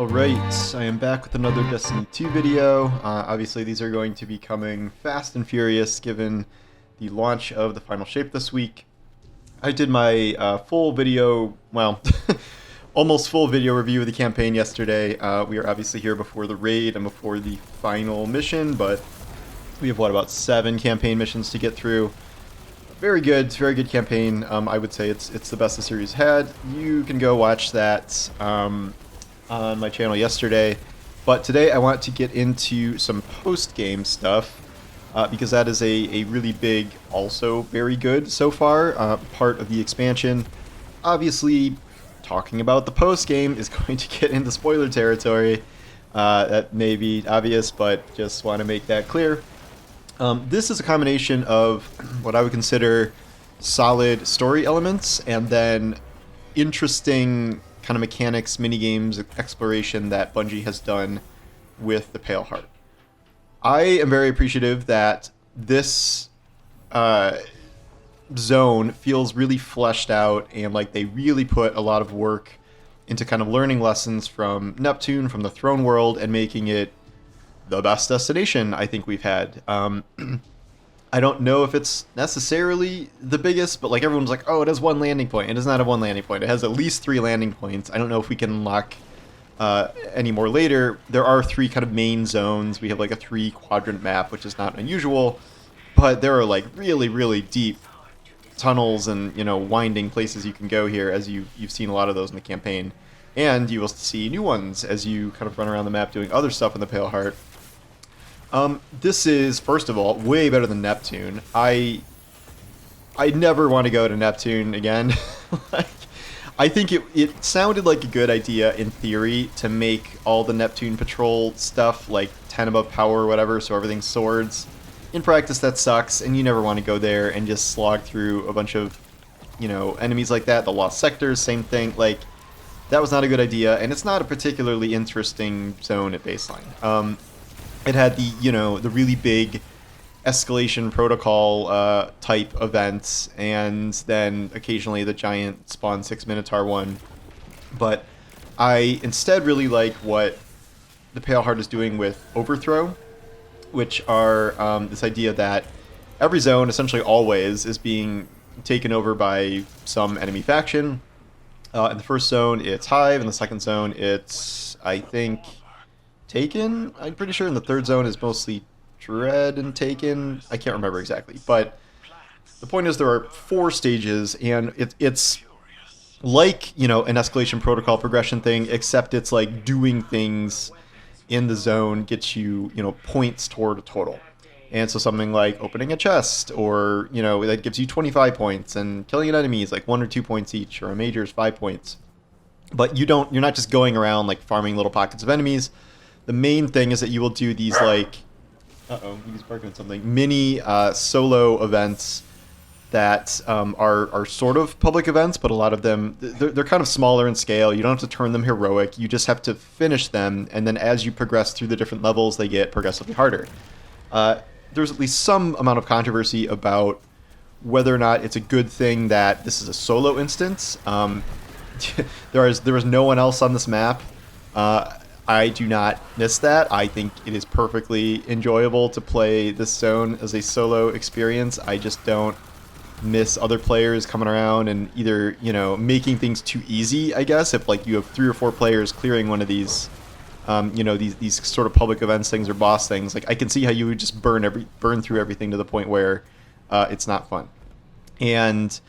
Alright, I am back with another Destiny 2 video. Obviously these are going to be coming fast and furious given the launch of the final shape this week. I did my full video, well, almost full video review of the campaign yesterday. We are obviously here before the raid and before the final mission, but we have, about 7 campaign missions to get through. Very good campaign. I would say it's the best the series had. You can go watch that on my channel yesterday, but today I want to get into some post-game stuff because that is a really big, also very good so far, part of the expansion. Obviously, talking about the post-game is going to get into spoiler territory. That may be obvious, but just want to make that clear. This is a combination of what I would consider solid story elements and then interesting kind of mechanics, minigames, exploration that Bungie has done with the Pale Heart. I am very appreciative that this zone feels really fleshed out and like they really put a lot of work into kind of learning lessons from Neptune, from the Throne World, and making it the best destination I think we've had. I don't know if it's necessarily the biggest, but like everyone's like, oh, it has one landing point. It does not have one landing point. It has at least 3 landing points. I don't know if we can unlock any more later. There are 3 kind of main zones. We have like a 3-quadrant map, which is not unusual, but there are like really deep tunnels and, you know, winding places you can go here, as you've seen a lot of those in the campaign. And you will see new ones as you kind of run around the map doing other stuff in the Pale Heart. This is, first of all, way better than Neptune. I never want to go to Neptune again. Like, I think it sounded like a good idea in theory to make all the Neptune patrol stuff like 10 above power or whatever, so everything's swords. In practice, that sucks, and you never want to go there and just slog through a bunch of, you know, enemies like that. The Lost Sectors, same thing. Like, that was not a good idea, and it's not a particularly interesting zone at baseline. It had the, you know, the really big escalation protocol type events, and then occasionally the giant spawn 6 Minotaur one. But I instead really like what the Pale Heart is doing with Overthrow, which are this idea that every zone, essentially always, is being taken over by some enemy faction. In the first zone, it's Hive. In the second zone, it's, I think, Taken. I'm pretty sure in the third zone is mostly Dread and Taken. I can't remember exactly. But the point is there are 4 stages, and it's like, you know, an escalation protocol progression thing, except it's like doing things in the zone gets you, you know, points toward a total. And so something like opening a chest, or, you know, that gives you 25 points, and killing an enemy is like 1 or 2 points each, or a major is 5 points. But you're not just going around like farming little pockets of enemies. The main thing is that you will do these like, he's barking at something, mini solo events that are sort of public events, but a lot of them, they're kind of smaller in scale. You don't have to turn them heroic. You just have to finish them, and then as you progress through the different levels, they get progressively harder. There's at least some amount of controversy about whether or not it's a good thing that this is a solo instance. There was no one else on this map. I do not miss that. I think it is perfectly enjoyable to play this zone as a solo experience. I just don't miss other players coming around and either, you know, making things too easy, I guess, if like you have 3 or 4 players clearing one of these you know, these sort of public events things or boss things. Like, I can see how you would just burn through everything to the point where it's not fun. And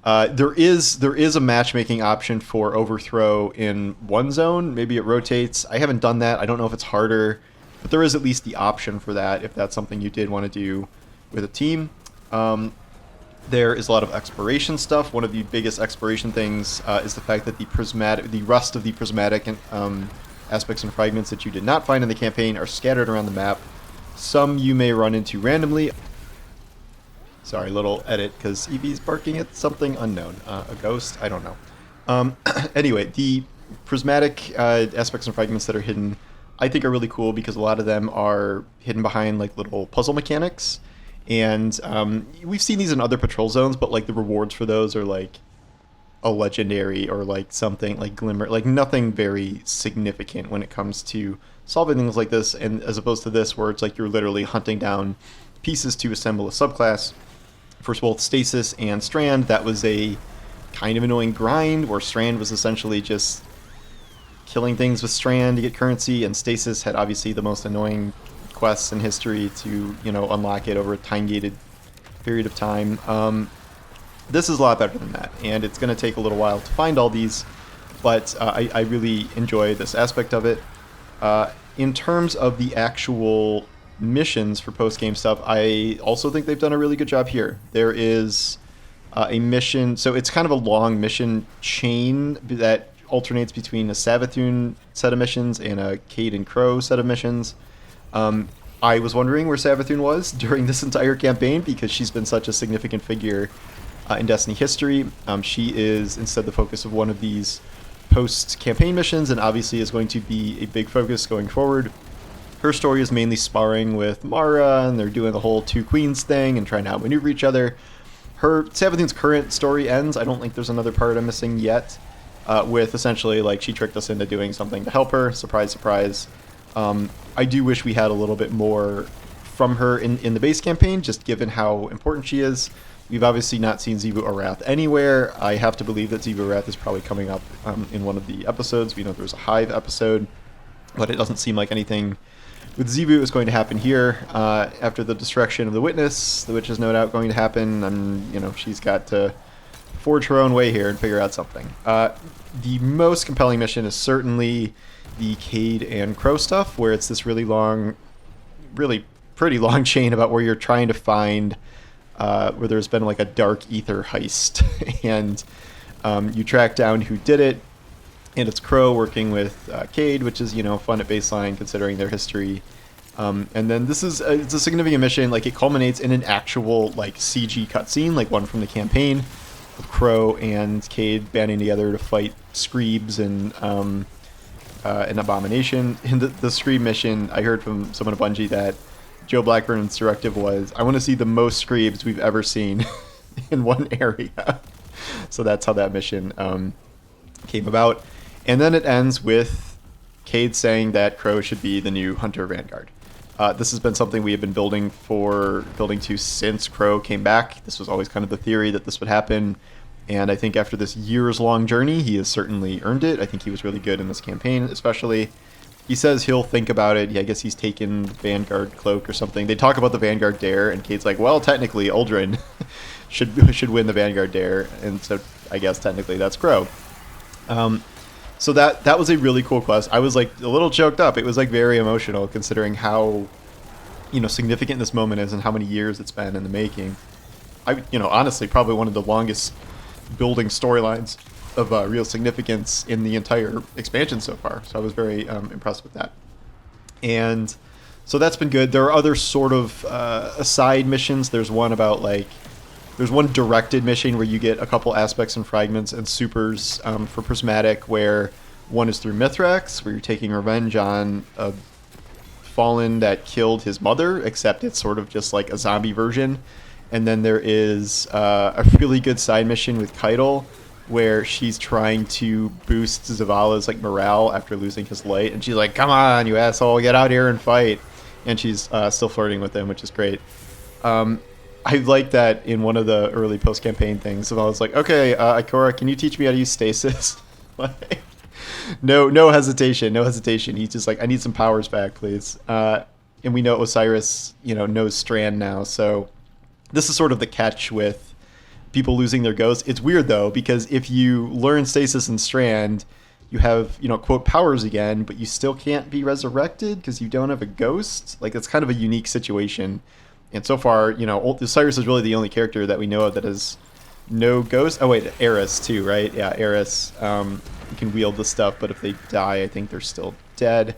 there is a matchmaking option for Overthrow in one zone. Maybe it rotates. I haven't done that. I don't know if it's harder, but there is at least the option for that if that's something you did want to do with a team. There is a lot of exploration stuff. One of the biggest exploration things is the fact that the rest of the prismatic and aspects and fragments that you did not find in the campaign are scattered around the map. Some you may run into randomly. Sorry, little edit, because Evie's barking at something unknown. A ghost? I don't know. Anyway, the prismatic aspects and fragments that are hidden, I think, are really cool because a lot of them are hidden behind like little puzzle mechanics. And we've seen these in other patrol zones, but like the rewards for those are like a legendary or like something like Glimmer, like nothing very significant when it comes to solving things like this, and as opposed to this where it's like you're literally hunting down pieces to assemble a subclass. For both Stasis and Strand, that was a kind of annoying grind where Strand was essentially just killing things with Strand to get currency, and Stasis had obviously the most annoying quests in history to, unlock it over a time-gated period of time. This is a lot better than that, and it's going to take a little while to find all these, but I really enjoy this aspect of it. In terms of the actual missions for post-game stuff, I also think they've done a really good job here. There is a mission, so it's kind of a long mission chain that alternates between a Savathun set of missions and a Cade and Crow set of missions. I was wondering where Savathun was during this entire campaign because she's been such a significant figure in Destiny history. She is instead the focus of one of these post-campaign missions and obviously is going to be a big focus going forward. Her story is mainly sparring with Mara, and they're doing the whole two queens thing and trying to outmaneuver each other. Her Savathun's current story ends. I don't think there's another part I'm missing yet. With essentially like she tricked us into doing something to help her. Surprise, surprise. I do wish we had a little bit more from her in the base campaign, just given how important she is. We've obviously not seen Xivu Arath anywhere. I have to believe that Xivu Arath is probably coming up in one of the episodes. We know there was a Hive episode, but it doesn't seem like anything with Xivu is going to happen here. After the destruction of the Witness, which is no doubt going to happen, and she's got to forge her own way here and figure out something. The most compelling mission is certainly the Cade and Crow stuff, where it's this really long, really pretty long chain about where you're trying to find where there's been like a dark ether heist, and you track down who did it, and it's Crow working with Cade, which is fun at baseline considering their history. And then this is it's a significant mission. Like it culminates in an actual like CG cutscene, like one from the campaign, of Crow and Cade banding together to fight Screebs and an Abomination. In the Screeb mission, I heard from someone at Bungie that Joe Blackburn's directive was, I want to see the most Screebs we've ever seen in one area. So that's how that mission came about. And then it ends with Cade saying that Crow should be the new Hunter Vanguard. This has been something we have been building to since Crow came back. This was always kind of the theory that this would happen. And I think after this years-long journey, he has certainly earned it. I think he was really good in this campaign, especially. He says he'll think about it. Yeah, I guess he's taken the Vanguard cloak or something. They talk about the Vanguard Dare, and Cade's like, well, technically, Uldren should win the Vanguard Dare. And so I guess technically that's Crow. So that was a really cool quest. I was like a little choked up. It was like very emotional considering how significant this moment is and how many years it's been in the making. Honestly, probably one of the longest building storylines of real significance in the entire expansion so far. So I was very impressed with that. And so that's been good. There are other sort of aside missions. There's one directed mission where you get a couple aspects and fragments and supers for Prismatic, where one is through Mithrax, where you're taking revenge on a fallen that killed his mother, except it's sort of just like a zombie version. And then there is a really good side mission with Keitel, where she's trying to boost Zavala's morale after losing his light, and she's like, "Come on, you asshole, get out here and fight!" And she's still flirting with him, which is great. I like that in one of the early post-campaign things. Zavala's like, "Okay, Ikora, can you teach me how to use stasis?" No hesitation. He's just like, "I need some powers back, please." And we know Osiris, knows Strand now, so this is sort of the catch with people losing their ghosts. It's weird though, because if you learn stasis and Strand, you have, quote, powers again, but you still can't be resurrected because you don't have a ghost. Like, it's kind of a unique situation. And so far, Osiris is really the only character that we know of that has no ghost. Oh wait, Eris too, right? Yeah, Eris. You can wield the stuff, but if they die, I think they're still dead.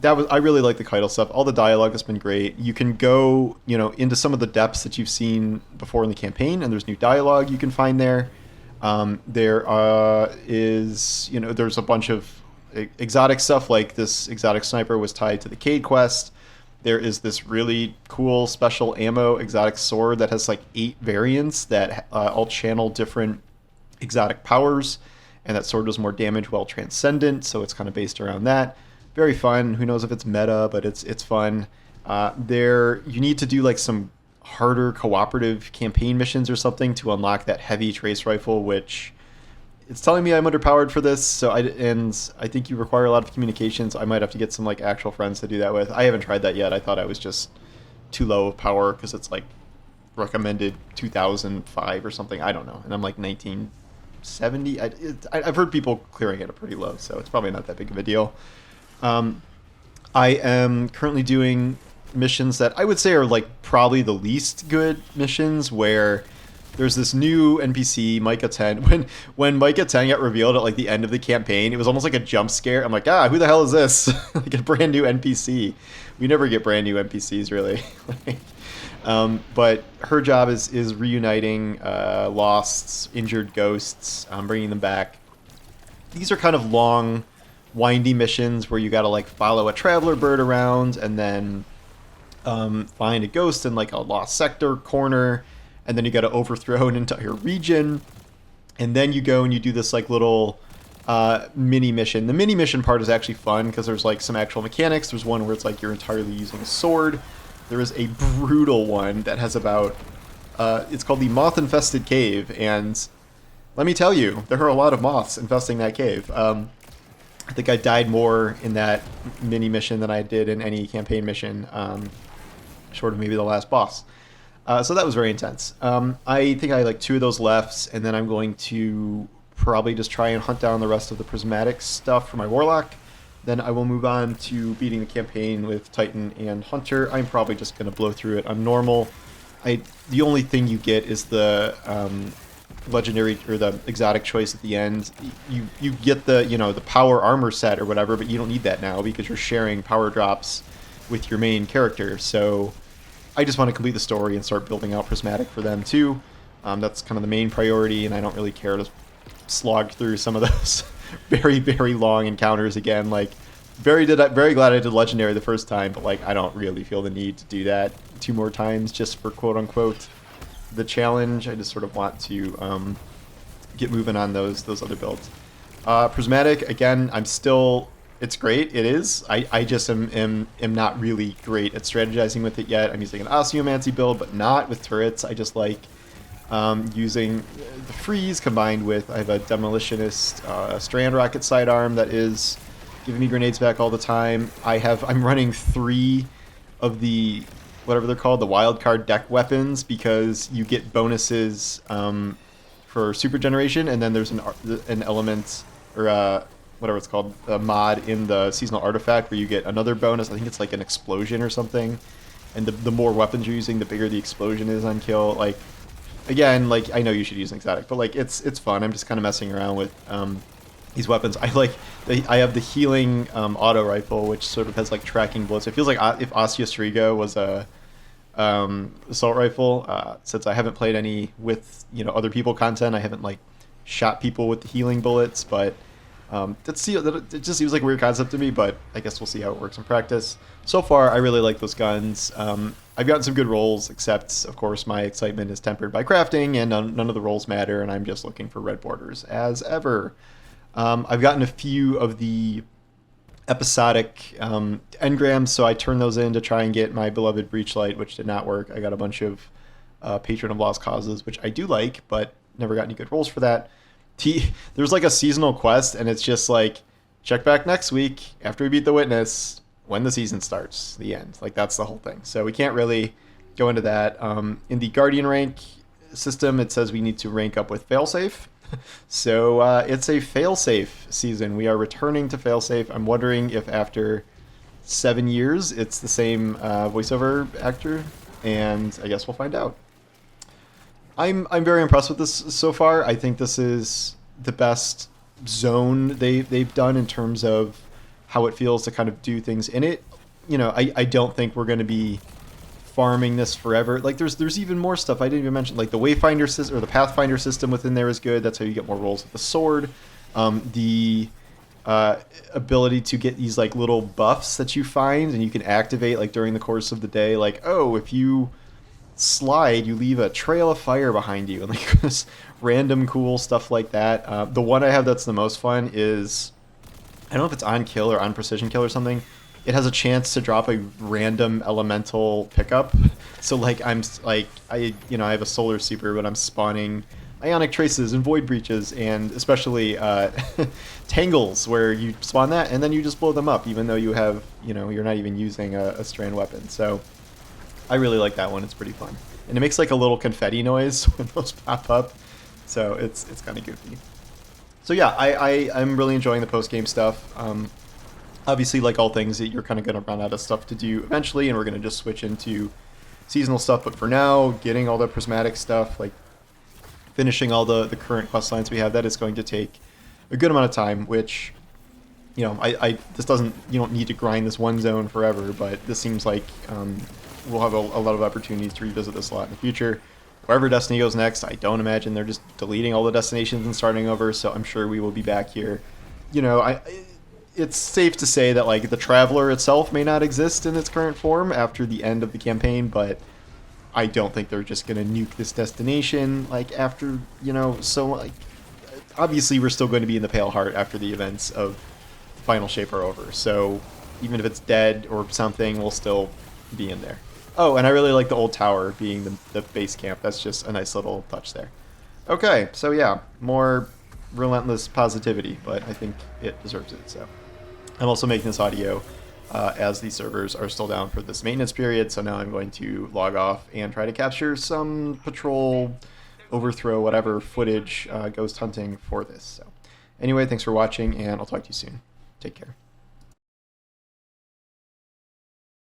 I really like the Keitel stuff. All the dialogue has been great. You can go, into some of the depths that you've seen before in the campaign, and there's new dialogue you can find there. There's a bunch of exotic stuff, like this exotic sniper was tied to the Cade quest. There is this really cool special ammo exotic sword that has 8 variants that all channel different exotic powers, and that sword does more damage while transcendent, so it's kind of based around that. Very fun. Who knows if it's meta, but it's fun. There, you need to do like some harder cooperative campaign missions or something to unlock that heavy trace rifle, which it's telling me I'm underpowered for this. So I think you require a lot of communications. I might have to get some like actual friends to do that with. I haven't tried that yet. I thought I was just too low of power because it's like recommended 2005 or something. I don't know, and I'm like 1970. I've heard people clearing it at pretty low, so it's probably not that big of a deal. I am currently doing missions that I would say are like probably the least good missions, where there's this new NPC, Micah 10. When Micah 10 got revealed at like the end of the campaign, it was almost like a jump scare. I'm like, who the hell is this? Like a brand new NPC. We never get brand new NPCs really. But her job is reuniting lost, injured ghosts, bringing them back. These are kind of long, windy missions where you got to like follow a traveler bird around and then find a ghost in like a lost sector corner, and then you got to overthrow an entire region, and then you go and you do this like little mini mission. The mini mission part is actually fun because there's like some actual mechanics. There's one where it's like you're entirely using a sword. There is a brutal one that has about it's called the Moth Infested Cave, and let me tell you, there are a lot of moths infesting that cave. I think I died more in that mini mission than I did in any campaign mission, short of maybe the last boss. So that was very intense. I think I had like 2 of those left, and then I'm going to probably just try and hunt down the rest of the Prismatic stuff for my Warlock. Then I will move on to beating the campaign with Titan and Hunter. I'm probably just going to blow through it on normal. The only thing you get is the legendary or the exotic choice at the end. You get the the power armor set or whatever, but you don't need that now because you're sharing power drops with your main character. So I just want to complete the story and start building out Prismatic for them too. That's kind of the main priority, and I don't really care to slog through some of those very, very long encounters again. Like very glad I did legendary the first time, but like I don't really feel the need to do that 2 more times just for quote unquote the challenge. I just sort of want to get moving on those other builds. Prismatic, again, it's great. It is. I just am not really great at strategizing with it yet. I'm using an Osteomancy build, but not with turrets. I just like using the freeze combined with, I have a Demolitionist Strand Rocket sidearm that is giving me grenades back all the time. I'm running 3 of the whatever they're called, the wildcard deck weapons, because you get bonuses for super generation, and then there's an element or whatever it's called, a mod in the seasonal artifact where you get another bonus. I think it's like an explosion or something, and the more weapons you're using, the bigger the explosion is on kill. Like again, like I know you should use an exotic, but like it's fun. I'm just kind of messing around with these weapons. I have the healing auto rifle, which sort of has like tracking bullets. It feels like if Ostia Strigo was a assault rifle. Since I haven't played any with other people content, I haven't like shot people with the healing bullets, but it just seems like a weird concept to me. But I guess we'll see how it works in practice. So far, I really like those guns. I've gotten some good rolls, except of course my excitement is tempered by crafting, and none of the rolls matter, and I'm just looking for red borders as ever. I've gotten a few of the episodic engrams, so I turned those in to try and get my beloved Breachlight, which did not work. I got a bunch of Patron of Lost Causes, which I do like, but never got any good rolls for that. There's like a seasonal quest, and it's just like, check back next week after we beat the Witness when the season starts, the end. Like that's the whole thing. So we can't really go into that. In the Guardian rank system, it says we need to rank up with Failsafe. So it's a failsafe season. We are returning to failsafe. I'm wondering if after 7 years it's the same voiceover actor, and I guess we'll find out. I'm very impressed with this so far. I think this is the best zone they've done in terms of how it feels to kind of do things in it. I don't think we're going to be farming this forever. Like there's even more stuff I didn't even mention. Like the Wayfinder system or the Pathfinder system within there is good. That's how you get more rolls with the sword. The ability to get these like little buffs that you find and you can activate like during the course of the day. Like, oh, if you slide, you leave a trail of fire behind you, and like this random cool stuff like that. The one I have that's the most fun is, I don't know if it's on kill or on precision kill or something. It has a chance to drop a random elemental pickup. So like I have a solar super, but I'm spawning ionic traces and void breaches, and especially tangles, where you spawn that and then you just blow them up, even though you have, you're not even using a strand weapon. So I really like that one. It's pretty fun, and it makes like a little confetti noise when those pop up. So it's kind of goofy. So yeah, I'm really enjoying the post game stuff. Obviously, like all things, you're kind of going to run out of stuff to do eventually, and we're going to just switch into seasonal stuff. But for now, getting all the prismatic stuff, like finishing all the current quest lines we have, that is going to take a good amount of time, which, this doesn't, you don't need to grind this one zone forever, but this seems like we'll have a lot of opportunities to revisit this a lot in the future. Wherever Destiny goes next, I don't imagine they're just deleting all the destinations and starting over, so I'm sure we will be back here. It's safe to say that like the Traveler itself may not exist in its current form after the end of the campaign, but I don't think they're just gonna nuke this destination like after, so like obviously we're still going to be in the Pale Heart after the events of Final Shape are over, so even if it's dead or something, we'll still be in there. Oh, and I really like the old tower being the base camp. That's just a nice little touch there. Okay, so yeah, more relentless positivity, but I think it deserves it. So I'm also making this audio as these servers are still down for this maintenance period, so now I'm going to log off and try to capture some patrol, overthrow, whatever footage, ghost hunting for this. So anyway, thanks for watching, and I'll talk to you soon. Take care.